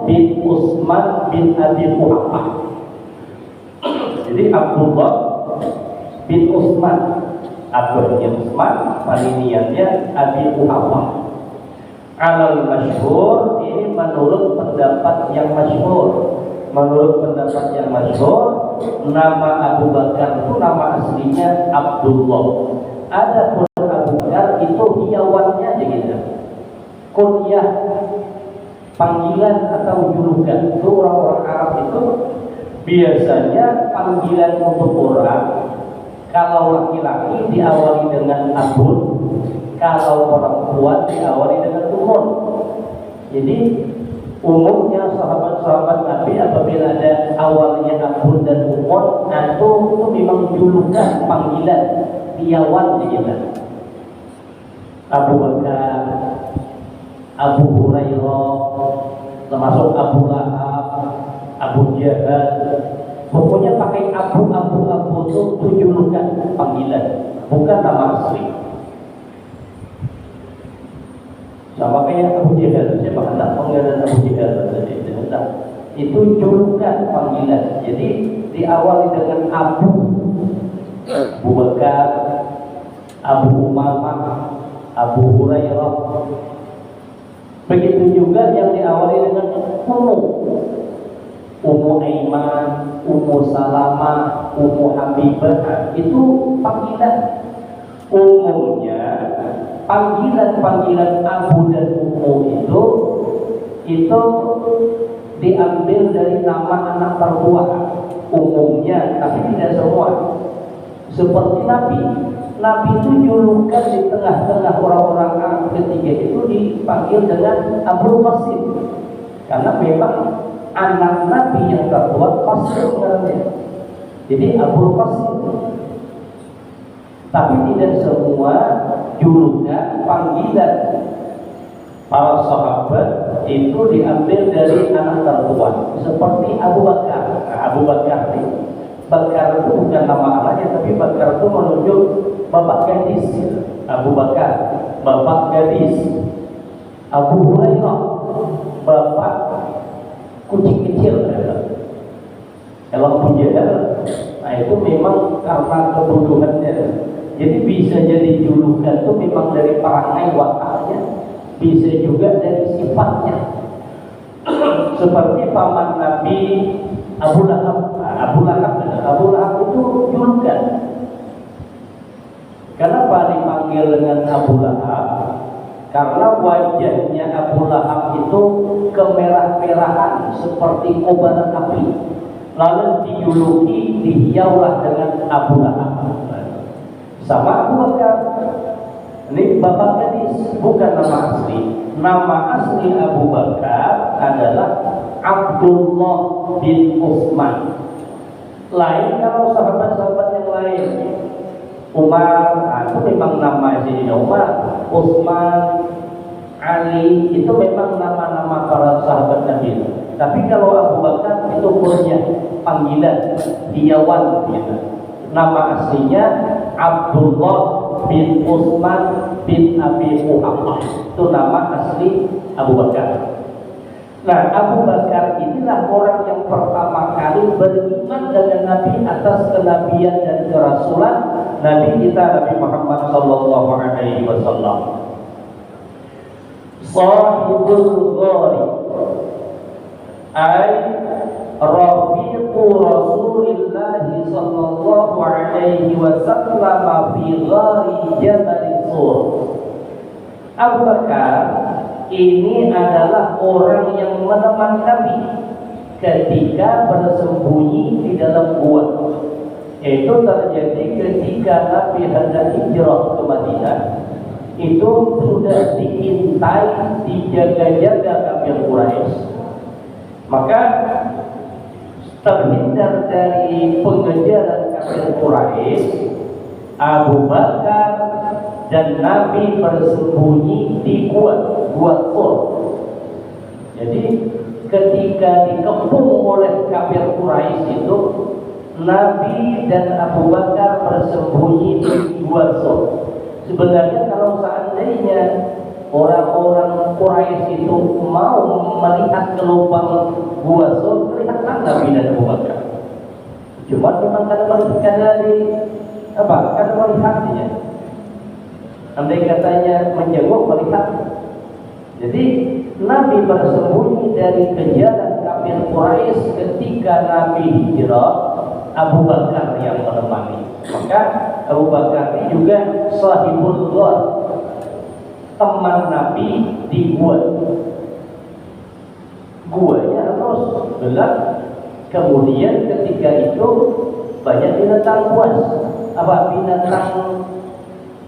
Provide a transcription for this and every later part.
bin Utsman bin Abi Quhafah. Jadi Abdullah bin Utsman, abunya Utsman, paniniannya Abi Quhafah. Alal masyhur, ini menurut pendapat yang masyhur. Menurut pendapat yang masyhur, nama Abu Bakar itu nama aslinya Abdullah. Adapun Abu Bakar itu hiawannya aja gitu. Kunyah, panggilan atau julukan. Itu orang-orang Arab itu biasanya panggilan untuk orang. Kalau laki-laki diawali dengan abun, kalau perempuan diawali dengan umun. Jadi umumnya sahabat-sahabat Nabi apabila ada awalnya abun dan umun, itu memang julukan panggilan piawan kita. Abu Bakar, Abu Hurairah, termasuk Abu Lahab, Abu Jahal. Pokoknya pakai Abu itu julukan panggilan, bukan nama asli. Sama kayak Abu Jahal, saya hendak panggilan Abu Jahal tadi, itu julukan panggilan. Jadi diawali dengan Abu Bakar, Abu Umamah, Abu Hurairah. Begitu juga yang diawali dengan Ummu Aiman, Ummu Salamah, Ummu Habibah, itu panggilan. Umumnya panggilan-panggilan Abu dan Ummu itu diambil dari nama anak tertua umumnya, tapi tidak semua. Seperti Nabi itu julukan di tengah-tengah orang-orang Arab ketiga itu dipanggil dengan Abu Qasim, karena memang anak Nabi yang tertua Qasim namanya. Jadi Abu Qasim. Tapi tidak semua julukan panggilan para sahabat itu diambil dari anak tertua. Seperti Abu Bakar. Abu Bakar ini, Bakar itu bukan nama anaknya, tapi Bakar itu menunjuk bapak gadis. Abu Bakar, bapak gadis. Abu Hurairah, bapak kucing kecil. Kalau Abu Jahal, itu memang karena kebutuhannya. Jadi bisa jadi julukan itu memang dari perangai wataknya, bisa juga dari sifatnya. Seperti paman Nabi Abu Lahab. Abu Lahab itu julukan. Kenapa dipanggil dengan Abu Lahab? Karena wajahnya Abu Lahab itu kemerah-merahan seperti kobaran api. Lalu dijuluki, dihiaulah dengan Abu Lahab. Sama Abu Bakar. Ini bapak gadis, bukan nama asli. Nama asli Abu Bakar adalah Abdullah bin Utsman. Lain kalau sahabat-sahabat yang lain. Umar, itu memang nama Sayyidina Umar. Utsman, Ali, itu memang nama-nama para sahabat Nabi. Tapi kalau Abu Bakar itu punya panggilan, hiawan gitu. Nama aslinya Abdullah bin Utsman bin Abi Quhafah. Itu nama asli Abu Bakar. Nah, Abu Bakar inilah orang yang pertama kali beriman dengan Nabi atas kenabian dan kerasulan Nabi kita Nabi Muhammad sallallahu alaihi wasallam. Sahibul Ghari ay rafiqu Rasulillah sallallahu alaihi wasallam fi ghari Jabal Sur. Abu Bakar ini adalah orang yang menemani Nabi ketika bersembunyi di dalam gua. Itu terjadi ketika Nabi hendak hijrah ke Madinah. Itu sudah diintai, dijaga-jaga kafir Quraisy. Maka terhindar dari pengejaran kafir Quraisy, Abu Bakar dan Nabi bersembunyi di gua Sur. Jadi ketika dikepung oleh kafir Quraisy itu, Nabi dan Abu Bakar bersembunyi di gua Sur. Sebenarnya kalau seandainya orang-orang Quraisy itu mau melihat ke lubang lubang gua Sur kelihatan Nabi dan Abu Bakar. Cuma memang kadang melihatnya. Andai katanya menjenguk melihat. Jadi Nabi bersembunyi dari kejaran kafir Quraisy ketika Nabi hijrah, Abu Bakar yang menemani. Maka Abu Bakar ini juga sahibul ghar, teman Nabi di gua. Guanya harus gelap. Kemudian ketika itu banyak binatang buas, binatang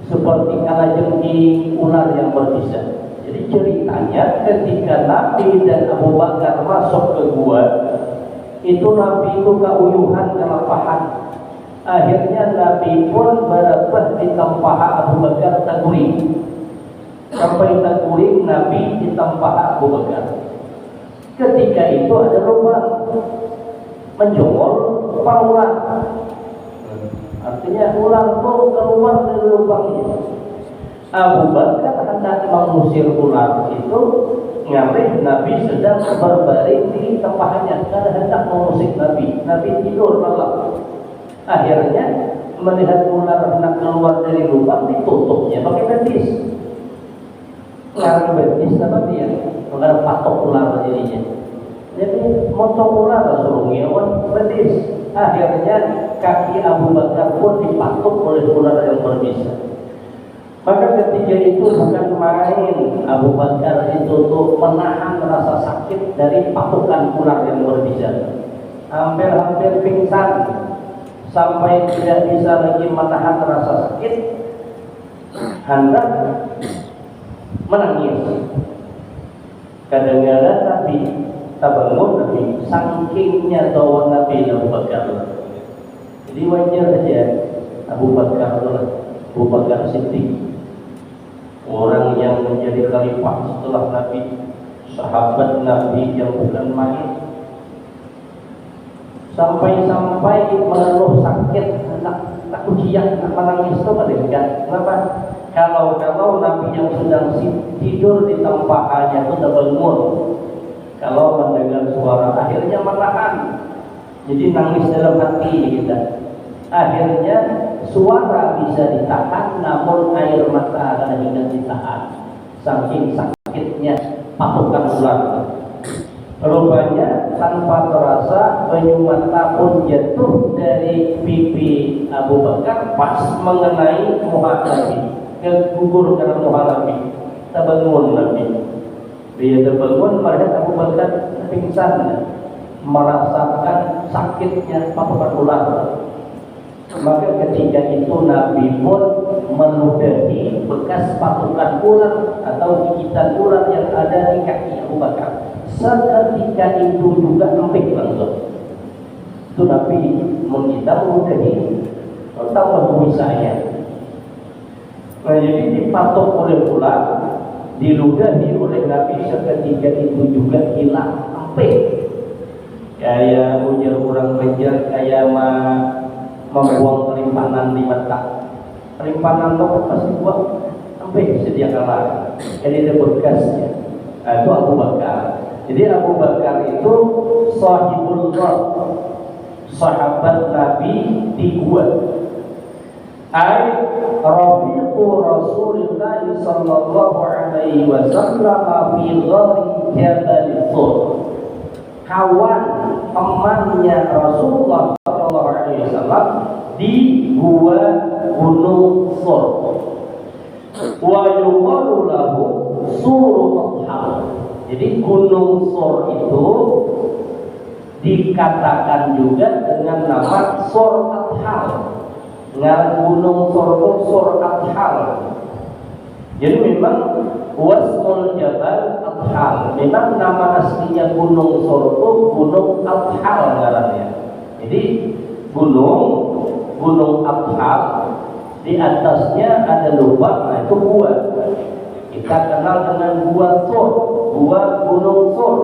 seperti kalajengking, ular yang berbisa. Jadi ceritanya ketika Nabi dan Abu Bakar masuk ke gua, itu Nabi itu keuyuhan, kelapahan. Akhirnya Nabi pun berabah di tempaha Abu Bakar taguring. Sampai taguring Nabi di tempaha Abu Bakar. Ketika itu ada lubang menjongol ular. Artinya ular pun keluar dari lubang ini. Abu Bakar hendak mengusir ular itu, ngambil Nabi sedang berbaring di tempatnya karena hendak mengusir Nabi. Nabi tidur malam. Akhirnya melihat ular hendak keluar dari lubang, ditutupnya pakai betis. Ngambil betis apa dia? Mengenai patok ular jadinya. Jadi motong ular suruh ngewan betis. Akhirnya kaki Abu Bakar pun dipatuk oleh ular yang berbisa. Maka ketika itu bukan main Abu Bakar itu untuk menahan rasa sakit dari patukan ular yang berbisa. Hampir pingsan sampai tidak bisa lagi menahan rasa sakit, hendak menangis. Kadang-kadang Nabi bangun, Nabi sakingnya tawa Nabi Abu Bakar. Jadi wajar saja Abu Bakar Siddiq, orang yang menjadi khalifah setelah Nabi, sahabat Nabi yang bukan main, sampai mengeluh sakit, tak ujian, tak menangis itu meninggal. Kenapa? Kalau Nabi yang sedang tidur di tempahannya itu terbangun, kalau mendengar suara akhirnya menahan, jadi nangis dalam hati kita. Akhirnya suara bisa ditahan, namun air mata akan tidak ditahan. Saking sakitnya patukan ular. Rupanya tanpa terasa banyu mata pun jatuh dari pipi Abu Bakar pas mengenai muka Nabi, kegugur karena muka Nabi. Terbangun Nabi. Dia terbangun melihat Abu Bakar pingsan, merasakan sakitnya patukan ular. Maka ketika itu Nabi pun meludahi bekas patukan ular atau gigitan ular yang ada di kaki Abu Bakar. Seketika itu juga empik langsung. Itu Nabi kita meludahi tambah saya. Nah, jadi dipatuk oleh ular, diludahi oleh Nabi, seketika itu juga hilang empik. Kayak ujar orang kejar, kayak membuang perimpanan di mata. Perimpanan itu pasti buang sampai sedia kala. Jadi ada bekasnya. Itu Abu Bakar. Jadi Abu Bakar itu sahibul ghar, sahabat Nabi di gua. Ai rafiqu Rasulullah sallallahu alaihi wasallam fi ghari Jabal Thur. Kawan temannya Rasulullah sallallahu alaihi wasallam di gua Gunung Thur. Wa yuqalu lahu Surul Adha. Jadi Gunung Thur itu dikatakan juga dengan nama Sur Adha. Gunung Sur Adha. Jadi memang Wasmul Jabal Adha. Memang nama aslinya Gunung Thur itu Gunung Adha ngarannya. Jadi Gunung Adha, di atasnya ada lubang, nah itu gua. Kita kenal dengan gua Thur, gua Gunung Thur.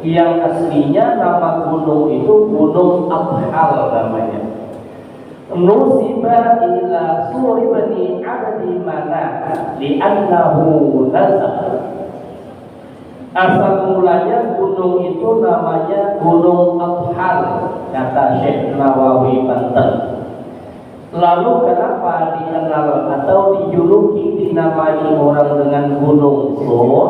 Yang aslinya nama gunung itu Gunung Adha namanya. Nusiba ila Suri Bani Abdi Manaf li'annahu nazar. Asal mulanya gunung itu namanya Gunung Athal, kata Syekh Nawawi Banten. Lalu kenapa dikenal atau dijuluki dinamai orang dengan Gunung Sur?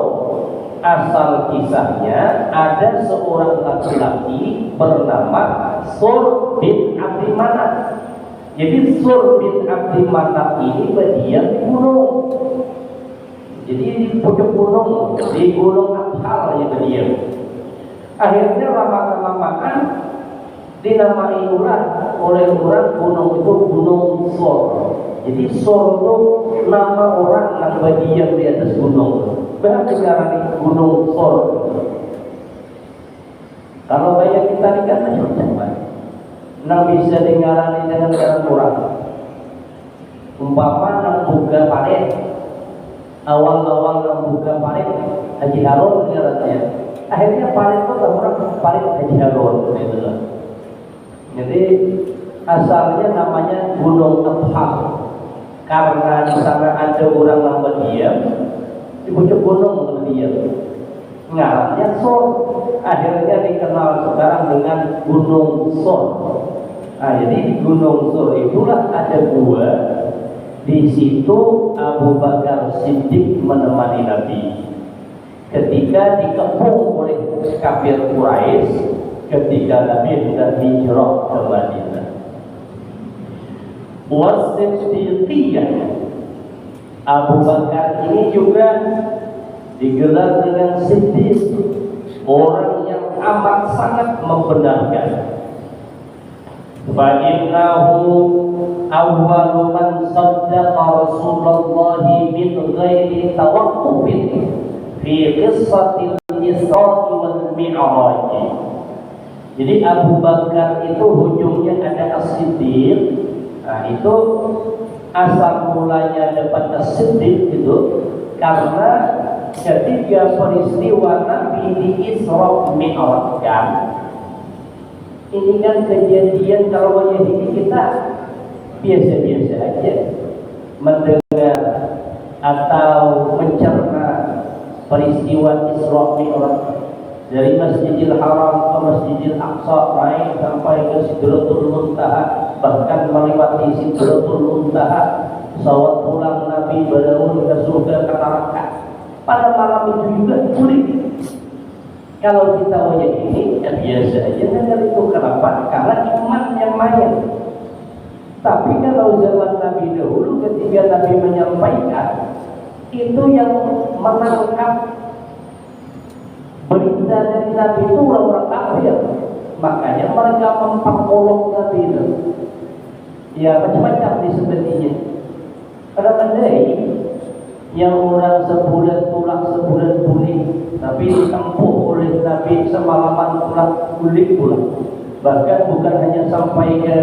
Asal kisahnya ada seorang laki-laki bernama Sur bin Abdi Manaf. Jadi Sur bin Abdi Manaf ini berdiam di gunung. Jadi di puncak gunung, di Gunung Athal yang berdiam. Akhirnya lama-kelamaan dinamai ulang oleh orang gunung itu Gunung Sur. Jadi Sur itu nama orang yang berdiam di atas gunung. Bahkan dikarani Gunung Sur. Kalau banyak kita dikatakan macam nang bisa dikarani dengan cara orang. Umpama nang buka paret, awal-awal nang buka paret Haji Harun katanya. Akhirnya paret itu orang paret Haji Harun gitu. Jadi asalnya namanya Gunung Athal karena di sana ada orang yang berdiam di puncak gunung berdiam. Ngarannya Sur, akhirnya dikenal sekarang dengan Gunung Sur. Nah, jadi di Gunung Sur itulah ada gua. Di situ Abu Bakar Siddiq menemani Nabi ketika dikepung oleh kafir Quraisy ketika Nabi sudah hijrah ke Madinah. Wasiddiqiyah, Abu Bakar ini juga digelar dengan Siddiq, orang yang amat sangat membenarkan. Fa'innahu awwalu man saddaqa Rasulullah min ghairi tawaqqufin fi qissatil Isra wal Mi'raj. Jadi Abu Bakar itu ujungnya ada As-Siddiq. Nah, itu asal mulanya dapat As-Siddiq itu karena ketika peristiwa Nabi di Isra Mi'raj kan, ini kan kejadian kalau Yahudi kita biasa-biasa aja mendengar atau mencerna peristiwa Isra Mi'raj dari Masjidil Haram ke Masjidil Aqsa naik sampai ke Sidratul Muntaha, bahkan melewati Sidratul Muntaha, sawat pulang Nabi berdaun ke surga ke neraka. Pada malam itu juga boleh. Kalau kita wajah ini ya biasa aja dengar itu. Kenapa? Karena iman yang main. Tapi kalau zaman Nabi dahulu ketika Nabi menyampaikan, itu yang menangkap berita dari Nabi itu orang-orang kafir. Makanya mereka memperolok Nabi itu. Ya macam-macam disebutnya. Kadang-kadang yang orang sebulan pulang sebulan pulih, tapi ditempuh oleh Nabi semalaman pulang pulih pulang. Bahkan bukan hanya sampai ke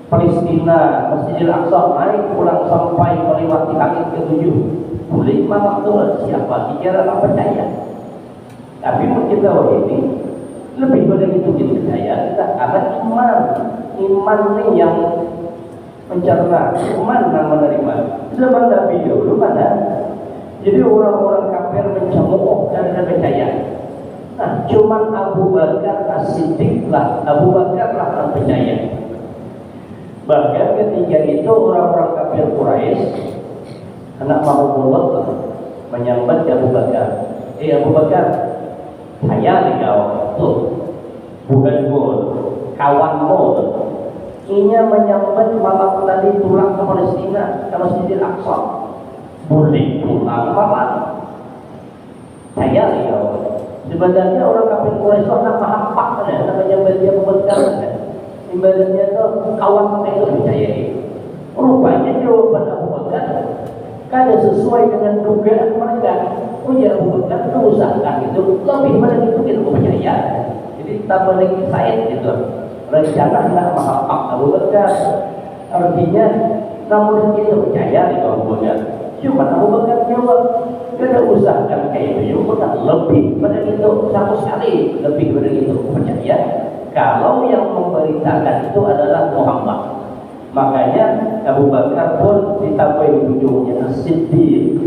Palestina, Masjidil Aqsa, naik pulang sampai melewati langit ketujuh. Pulih malam itu siapa? Dikira orang percaya. Tapi kita ini lebih pada itu kita percaya. Kita ada iman ini yang mencerna, iman yang menerima. Zaman Nabi dulu mana? Jadi orang-orang kafir mencemooh dan percaya. Nah, cuman Abu Bakar As-Siddiq lah, Abu Bakar lah yang percaya. Bahkan ketika itu orang-orang kafir Quraisy anak Mahmud menyambat Abu Bakar. Abu Bakar, saya nih kau tuh bukan gol, kawanmu. Ini menyambat malam tadi pulang ke Palestina, ke Masjidil Aqsa. Boleh pulang malam. Saya nih kau. Sebenarnya orang kafir Quraisy nak paham ya, namanya dia memberikan ibadahnya itu kawan mereka percaya. Rupanya jawaban Abu Bakar kada sesuai dengan dugaan mereka. Oh ya Abu Bakar itu usahakan itu lebih pada itu kita percaya. Jadi tambah lagi saya gitu. Rencana nak mahal Abu Bakar. Artinya namun kita percaya itu Abu Bakar. Cuma Abu Bakar jawab, kada usahakan kayak itu, bukan lebih pada itu 100 kali lebih pada itu percaya. Kalau yang memberitakan itu adalah Muhammad. Makanya Abu Bakar pun ditambahi ujungnya As-Siddiq,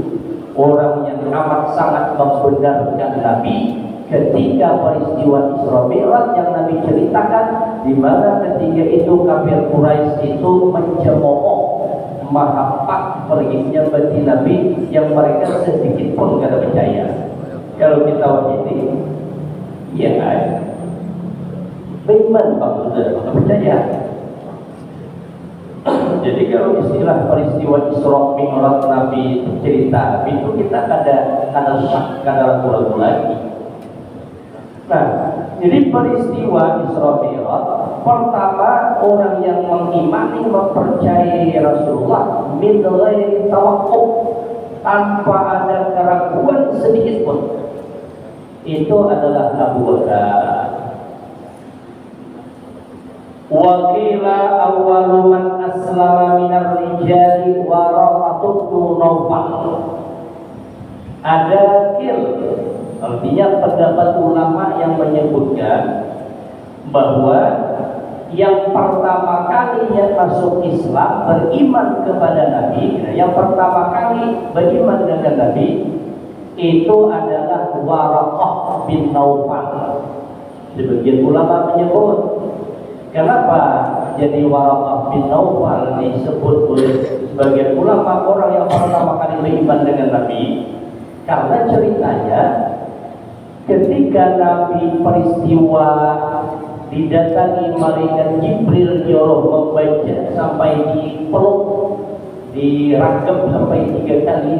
orang yang yang amat sangat membenarkan Nabi ketika peristiwa Isra Mi'raj yang Nabi ceritakan, di mana ketika itu kafir Quraisy itu mencemooh mahapat perginya bagi Nabi yang mereka sedikit pun tidak percaya. Kalau kita waktu ini, iya kan? Beriman Pak Ustaz, percaya. Jadi kalau istilah peristiwa Isra Mi'raj Nabi cerita itu kita ada syak, ada ragu-ragu lagi. Nah, jadi peristiwa Isra Mi'raj pertama orang yang mengimani mempercayai Rasulullah min ghairi tawaqquf, tanpa ada keraguan sedikit pun, itu adalah Abu Bakar. Wa qila awwalu man aslama minar rijali Waraqah bin Nawfal. Ada kil, artinya pendapat ulama yang menyebutkan bahwa yang pertama kali yang masuk Islam beriman kepada Nabi, yang pertama kali beriman dengan Nabi itu adalah Waraqah bin Nawfal. Sebagian ulama menyebut, kenapa jadi Waraqah bin Nawfal disebut oleh sebagian ulama orang yang pertama kali beriman dengan Nabi? Karena ceritanya ketika Nabi peristiwa didatangi malaikat Jibril nyuruh membaca sampai dipeluk, dirangkep sampai 3 kali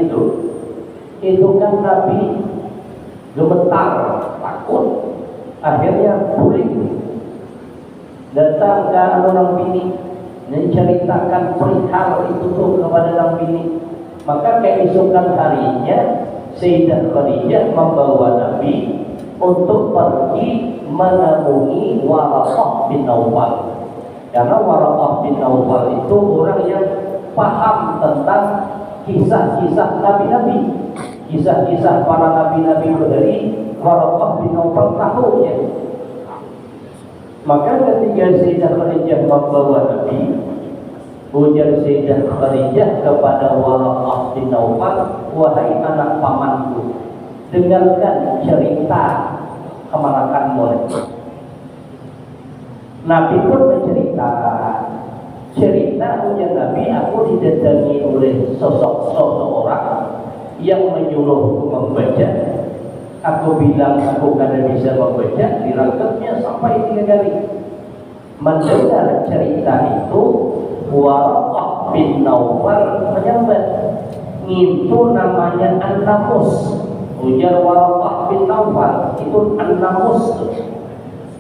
itu kan Nabi gemetar, takut, akhirnya puling. Datang ke orang bini menceritakan perihal itu kepada orang bini. Maka keesokan harinya Sayyidah Khadijah membawa Nabi untuk pergi menemui Waraqah bin Nawfal. Karena Waraqah bin Nawfal itu orang yang paham tentang kisah-kisah nabi-nabi, kisah-kisah para nabi-nabi dari Waraqah bin Nawfal tahu ya. Maka ketika Sayyidah Khadijah membawa Nabi, ujar Sayyidah Khadijah kepada Waraqah bin Nawfal, wahai anak pamanku, dengarkan cerita kemanakanmu. Nabi pun bercerita, ujar Nabi, aku didatangi oleh sosok orang yang menyuruhku membaca. Aku bilang aku kada bisa membaca, dirangkapnya sampai 3 kali. Mendengar cerita itu, Waraqah bin Nawfal menyambat, itu namanya An-Namus. Ujar Waraqah bin Nawfal, itu An-Namus.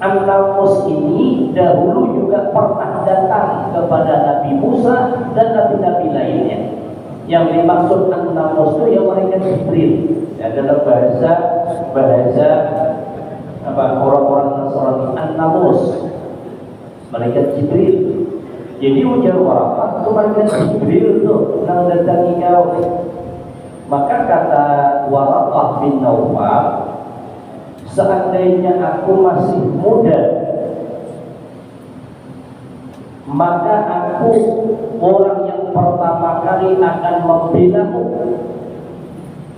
An-Namus ini dahulu juga pernah datang kepada Nabi Musa dan nabi-nabi lainnya. Yang dimaksud An-Namus itu yang malaikat Jibril. Ya, dalam bahasa orang-orang Nasrani, An-Namus, malaikat Jibril. Jadi ujar Waraqah itu malaikat Jibril itu yang datangi kau. Maka kata Waraqah bin Nawfal, seandainya aku masih muda, maka aku orang yang pertama kali akan membelamu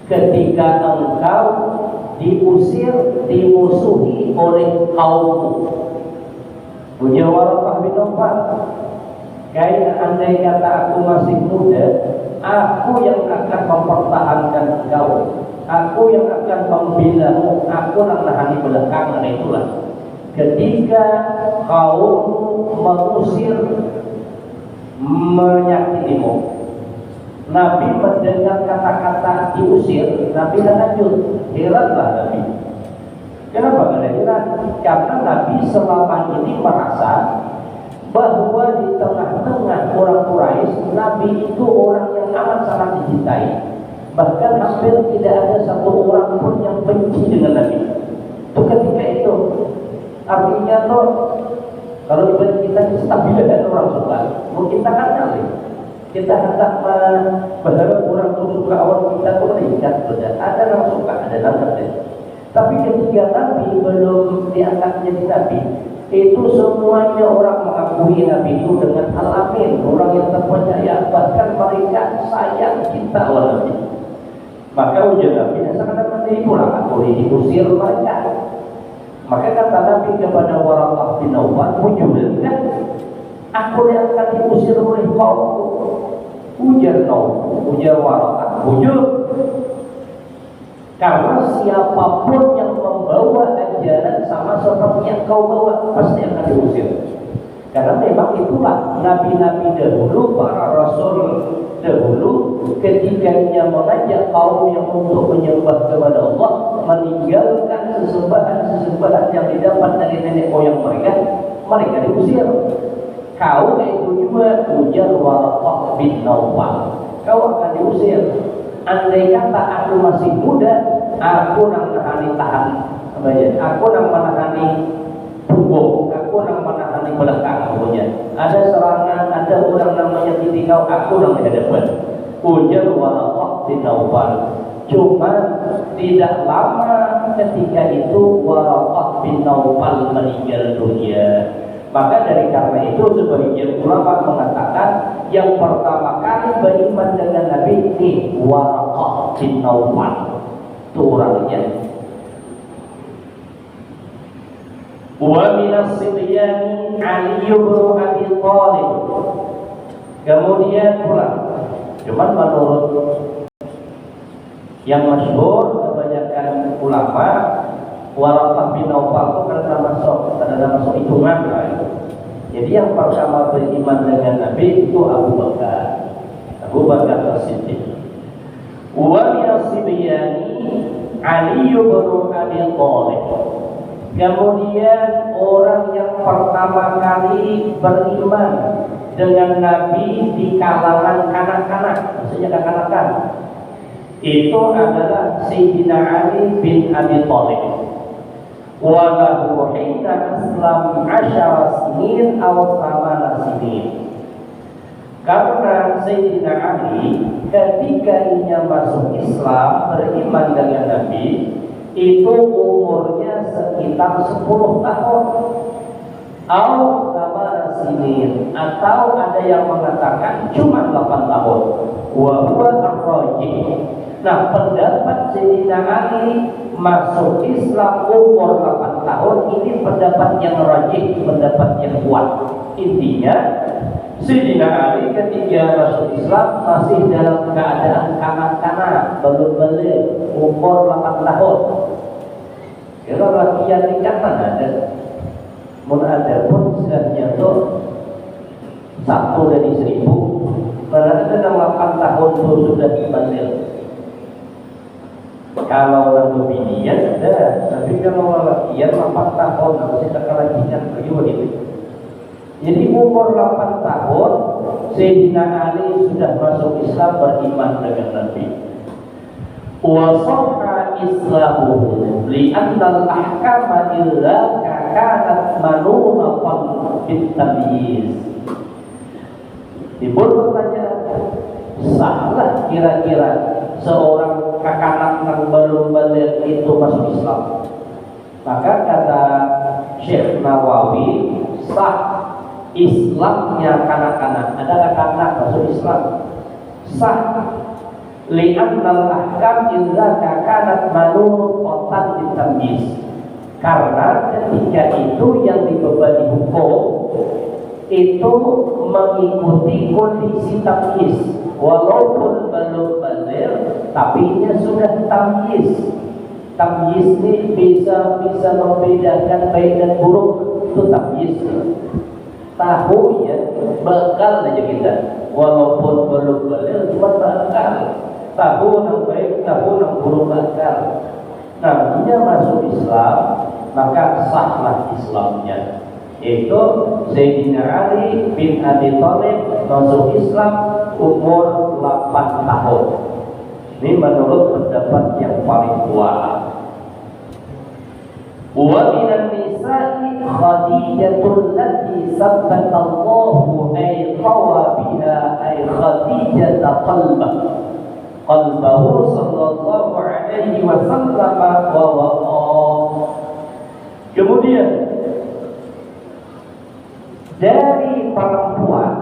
ketika engkau diusir, dimusuhi oleh kaummu. Ujar Waraqah bin Nawfal, kayak andai kata aku masih muda, aku yang akan mempertahankan engkau, aku yang akan membelamu, aku yang nahani belakangan. Itulah ketika kaum mengusir, menyakitimu, Nabi mendengar kata-kata diusir, Nabi lanjut, heranlah Nabi. Kenapa kalian heran? Karena Nabi selama ini merasa bahwa di tengah-tengah orang Quraisy, Nabi itu orang yang amat sangat dicintai. Bahkan hampir tidak ada satu orang pun yang benci dengan Nabi. Itu ketika itu, artinya tuh kalau ibadah kita stabil dan orang suka, mau kita kan kali. Kita hendak berharap orang itu suka, awal kita tuh meningkat, ada yang suka, ada yang tidak. Tapi ketika Nabi belum diangkat jadi Nabi, itu semuanya orang mengakui Nabi itu dengan alamin, orang yang terpercaya, bahkan mereka sayang cinta oleh Nabi. Maka ujar Nabi, seakan-akan pulang aku diusir mereka. Maka kata Nabi kepada Waraqah bin Nawfal, wujudkan aku yang akan diusir oleh kaumku. Ujar Waraqah, wujud. Karena siapapun yang membawa ajaran sama seperti yang kau bawa pasti akan diusir. Karena memang itulah nabi-nabi dahulu, para rasul dahulu, ketika ia mengajak kaum yang untuk menyembah kepada Allah, meninggalkan sesembahan yang didapat dari nenek moyang mereka diusir. Kau itu juga ujar Waraqah bin Nawfal, kau akan diusir. Andai kata aku masih muda, aku nang menahani aku nang menahani punggung, aku nang menahani belakang. Ada serangan, ada orang namanya kau, aku nang menghadapan. Ujar Waraqah bin Nawfal. Cuma tidak lama ketika itu Waraqah bin Nawfal meninggal dunia. Maka dari karena itu sebagian ulama mengatakan yang pertama kali beriman dengan Nabi ini Waraqah bin Nawfal. Itu orangnya. Wa minas sibyani Ali bin Abi Thalib. Kemudian pula, cuman menurut yang masyhur kebanyakan ulama, Waraqah bin Nawfal itu karena masuk hitungan lah. Jadi yang pertama beriman dengan Nabi itu Abu Bakar As-Siddiq. Wa minas sibyani Ali bin Abi Thalib. Kemudian orang yang pertama kali beriman dengan Nabi di kalangan kanak-kanak, maksudnya kanak-kanak, itu adalah Sayyidina Ali bin Abi Thalib. Wa lahu hina aslam 10 sinin aw 8 sinin. Karena Sayyidina Ali ketika ia masuk Islam, beriman dengan Nabi, itu umurnya sekitar 10 tahun. Aw 8 sinin, atau ada yang mengatakan cuma 8 tahun. Wa huwa ar-rajih. Nah, pendapat Sayyidina Ali masuk Islam umur 8 tahun ini pendapat yang rajih, pendapat yang kuat. Intinya Sayyidina Ali ketika masuk Islam masih dalam keadaan kanak-kanak, belum umur 8 tahun. Kalau latihan tingkatan ada, mun ada pun sudah jatuh 1 dari 1000. Berarti dalam 8 tahun itu sudah dibandel. Kalau orang berbinian ada, tapi kalau latihan 8 tahun masih tak kelajian begitu. Jadi umur 8 tahun Sayyidina Ali sudah masuk Islam, beriman dengan Nabi. Wa sahha islamuhu li'anna al-ahkama illa kanat manunatan fit tamyiz. Timbul pertanyaan, sahlah kira-kira seorang kakanak yang belum balik itu masuk Islam? Maka kata Syekh Nawawi, sah Islamnya kanak-kanak, adalah kanak masuk Islam. Sah li'annal ahkam illa kanat manunatan fit tamyiz. Karena ketika itu yang dibebani hukum itu mengikuti kondisi tamyiz. Walaupun belum balik, tapi ia sudah tamyiz. Tamyiz ini bisa membedakan baik dan buruk, itu tamyiz. Tahu ya, bakal aja kita. Walaupun belum balik, cuma bakal. Tahu yang baik, tahu yang buruk bakal. Nah, dia masuk Islam, maka sahlah Islamnya. Itu Sayyidina Ali bin Abi Thalib masuk Islam umur 8 tahun. Ini menurut pendapat yang paling kuat. Wa minan nisa'i Khadijatul lati sabbatallahu ay qawa biha ay Khadijata qalbahu sallallahu alaihi wasallam wa waqa. Kemudian dari perempuan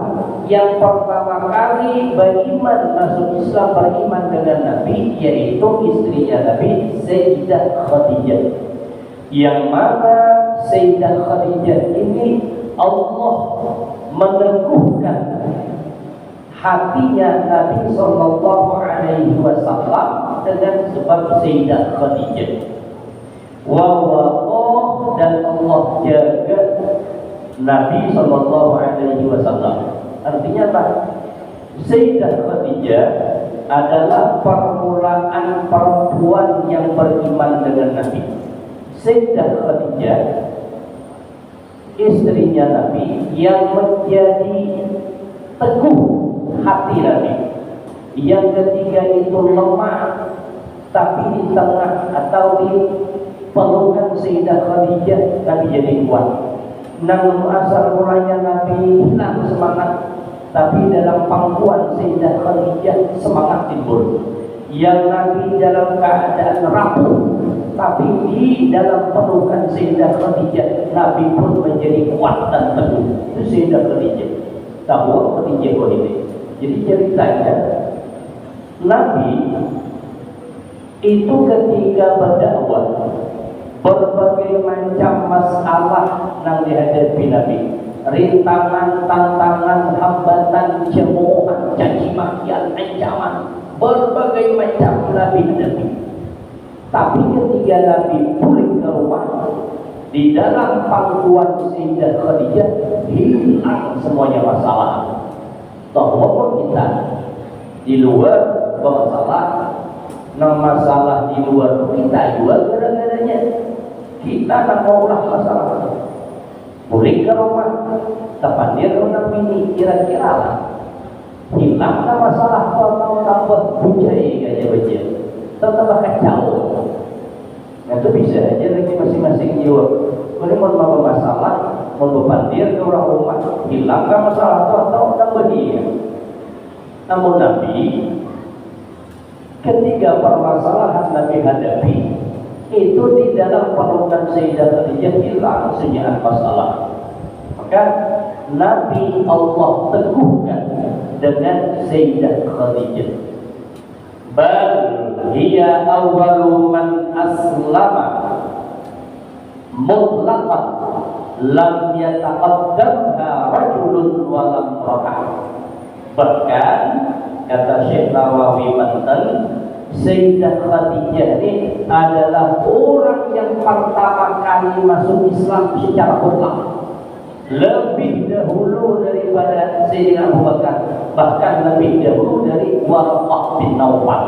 yang pertama kali beriman masuk Islam, beriman dengan Nabi, yaitu istrinya Nabi, Sayyidah Khadijah. Yang mana Sayyidah Khadijah ini Allah meneguhkan hatinya Nabi Sallallahu Alaihi Wasallam dengan sebab Sayyidah Khadijah. Wawaqah, dan Allah jaga Nabi Sallallahu Alaihi Wasallam. Artinya apa? Sayyidah Khadijah adalah permulaan perempuan yang beriman dengan Nabi. Sayyidah Khadijah, istrinya Nabi, yang menjadi teguh hati Nabi. Yang ketiga itu lemah, tapi di tengah atau di pelukan Sayyidah Khadijah Nabi jadi kuat. Namun asal mulanya Nabi hilang semangat, tapi dalam pangkuan Sayyidah Khadijah semangat timbul. Yang Nabi dalam keadaan rapuh, tapi di dalam pelukan Sayyidah Khadijah Nabi pun menjadi kuat dan teguh. Itu Sayyidah Khadijah. Tahu Khadijah ini. Jadi ceritanya Nabi itu ketika berdakwah, berbagai macam masalah yang dihadapi Nabi, rintangan, tantangan, hambatan, cemoohan, caci makian, ancaman, berbagai macam Nabi hadapi. Tapi ketika Nabi pulang ke rumah, di dalam pangkuan Sayyidah Khadijah hilang semuanya masalah. Walaupun kita di luar bermasalah, masalah di luar kita juga gara-garanya kita tak maulah masalah. Boleh ke rumah, tepat dia orang ini kira-kira lah hilanglah masalah atau tambah bujai aja baca, tambah kacau. Nah itu bisa aja lagi masing-masing jiwa. Boleh mau masalah, mau berpandir ke orang rumah, hilanglah masalah atau tambah dia. Namun Nabi, ketiga permasalahan Nabi hadapi itu di dalam pelukan Sayyidah Khadijah hilang senyap masalah. Maka Nabi Allah teguhkan dengan Sayyidah Khadijah. Bal hiya awwalu man aslama mutlaqan lam yataqaddamha rajulun wa lam ra'ah. Bahkan kata Syekh Nawawi Banten, Sayyidah Khadijah ini adalah orang yang pertama kali masuk Islam secara mutlak, lebih dahulu daripada Sayyidina Abu Bakar, bahkan lebih dahulu dari Waraqah bin Nawfal.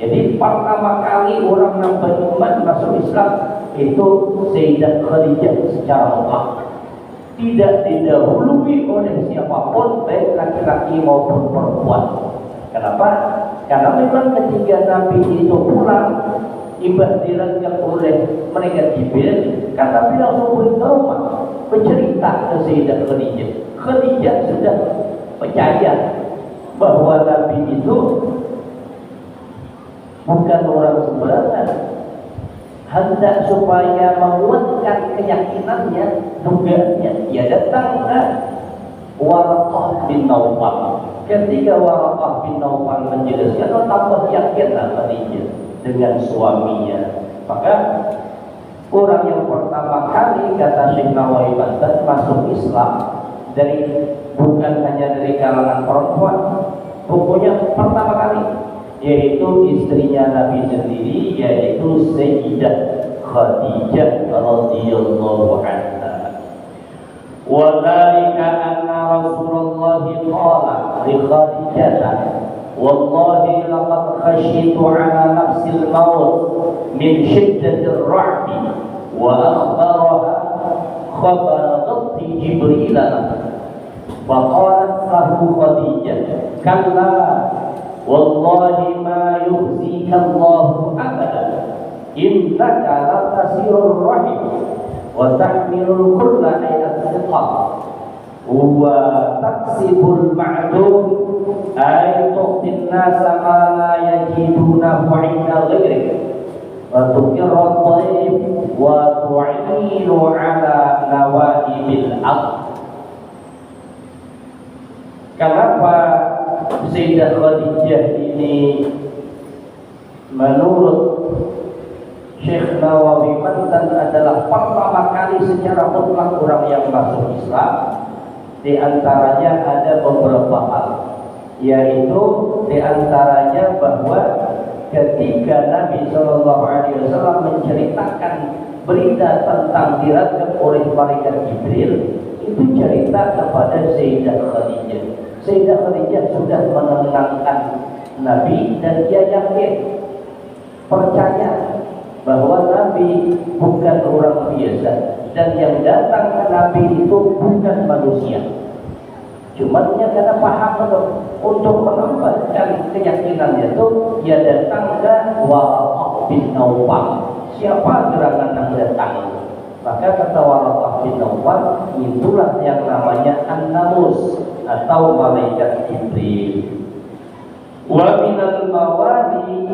Jadi pertama kali orang yang beriman masuk Islam itu Sayyidah Khadijah secara mutlak, tidak didahului oleh siapapun, baik laki-laki maupun perempuan. Kenapa? Karena memang ketika Nabi itu pulang, ibadah dilanjutkan oleh mereka Jibril, kata Nabi langsung pulang ke rumah, bercerita ke Sayyidah Khadijah. Khadijah sudah percaya bahwa Nabi itu bukan orang sembarangan. Hendak supaya menguatkan keyakinannya, dugaannya, dia datang ke Waraqah bin Nawfal. Ketika Waraqah bin Nawfal menjelaskan, tambah yakinlah Khadijah dengan suaminya. Maka orang yang pertama kali, kata Syekh Nawawi Banten, masuk Islam dari bukan hanya dari kalangan perempuan, pokoknya pertama kali, yaitu istrinya Nabi sendiri, yaitu Sayyidah Khadijah radhiyallahu anha. Wa dzalika anna Rasulullah qala li Khadijah, wallahi laqad khashitu ala nafsi al-maut min shiddati ar-ra'b wa akhbaraha khabara Jibril wa qalat lahu Khadijah, kalla wallahi ma yukhzika Allah abada, innaka la tasirur rahim wa tahmilul kulla ayat-thiqah wa taksibul ma'dum ay tu'tin nasa ma la yajidunahu 'inda ghairik wa tukirrat dhaif wa tu'inu 'ala nawaibil ardh. Kenapa Sayyidah Khadijah ini menurut Syekh Nawawi Mantan adalah pertama kali secara mutlak orang yang masuk Islam? Di antaranya ada beberapa hal, yaitu di antaranya bahwa ketika Nabi Shallallahu Alaihi Wasallam menceritakan berita tentang dirajam oleh malaikat Jibril, itu cerita kepada Sayyidah Khadijah. Sayyidah Khadijah sudah menenangkan Nabi dan dia yakin, percaya bahwa Nabi bukan orang biasa dan yang datang ke Nabi itu bukan manusia. Cuma dia kena paham untuk menambahkan keyakinannya itu dia datang ke Waraqah bin Nawfal. Siapa gerangan yang datang? Maka kata Waraqah bin Nawfal, itulah yang namanya An-Namus atau malaikat Jibril. Wa minal mawali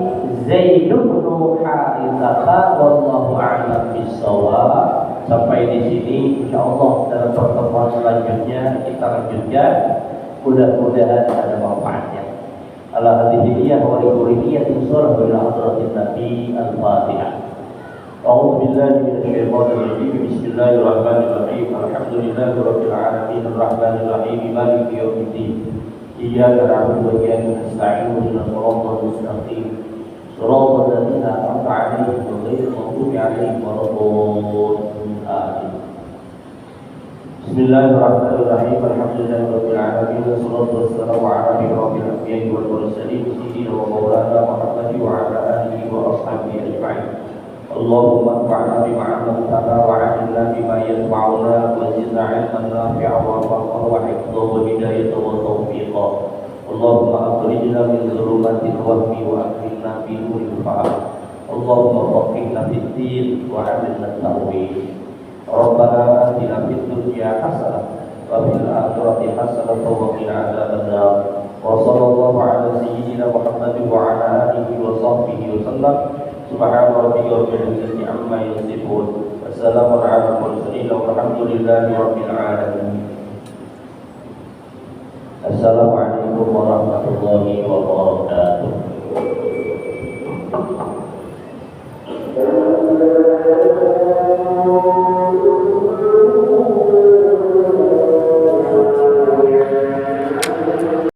Zaid bin Harithah wallahu a'lam bissawab. Sampai di sini insyaallah dalam pertemuan selanjutnya kita lanjutkan, mudah-mudahan ada manfaatnya. Ala hadhiyah wa liquliyah surah bil hadratin nabi al-fatihah. A'udzu billahi minasy syaithanir rajim. Bismillahirrahmanirrahim. Alhamdulillahirabbil alamin arrahmanir rahim maliki yaumiddin. Iyyaka na'budu wa iyyaka nasta'in ihdinas siratal mustaqim siratal ladzina an'amta 'alaihim ghairil maghdubi 'alaihim waladdallin. Amin. Bismillahirrahmanirrahim. Alhamdulillahirabbil alamin wassalatu wassalamu 'ala asyrofil anbiya'i wal mursalin sayyidina wa maulana Muhammadin wa 'ala alihi wa ashabihi ajma'in. Allahumma anfa'na bima 'allamtana wa 'allimna bima yanfa'una wa zidna 'ilman nafi'an wa fahman wa hifdhan wa hidayatan wa tawfiqan. Allahumma akhrijna min dhulumatil wahmi wa akrimna bi nuril fahm. Allahumma faqihna fid din wa 'allimna at-ta'wil. Rabbana atina fid dunya hasanah wa fil akhirati hasanah wa qina adzabannar. Wa sallallahu 'ala sayyidina Muhammadin wa 'ala alihi wa sahbihi wa sallam. Subhana rabbika rabbil izzati amma yasifun. Wassalamu ala mursalin walhamdulillahi rabbil alamin. Assalamualaikum warahmatullahi wabarakatuh.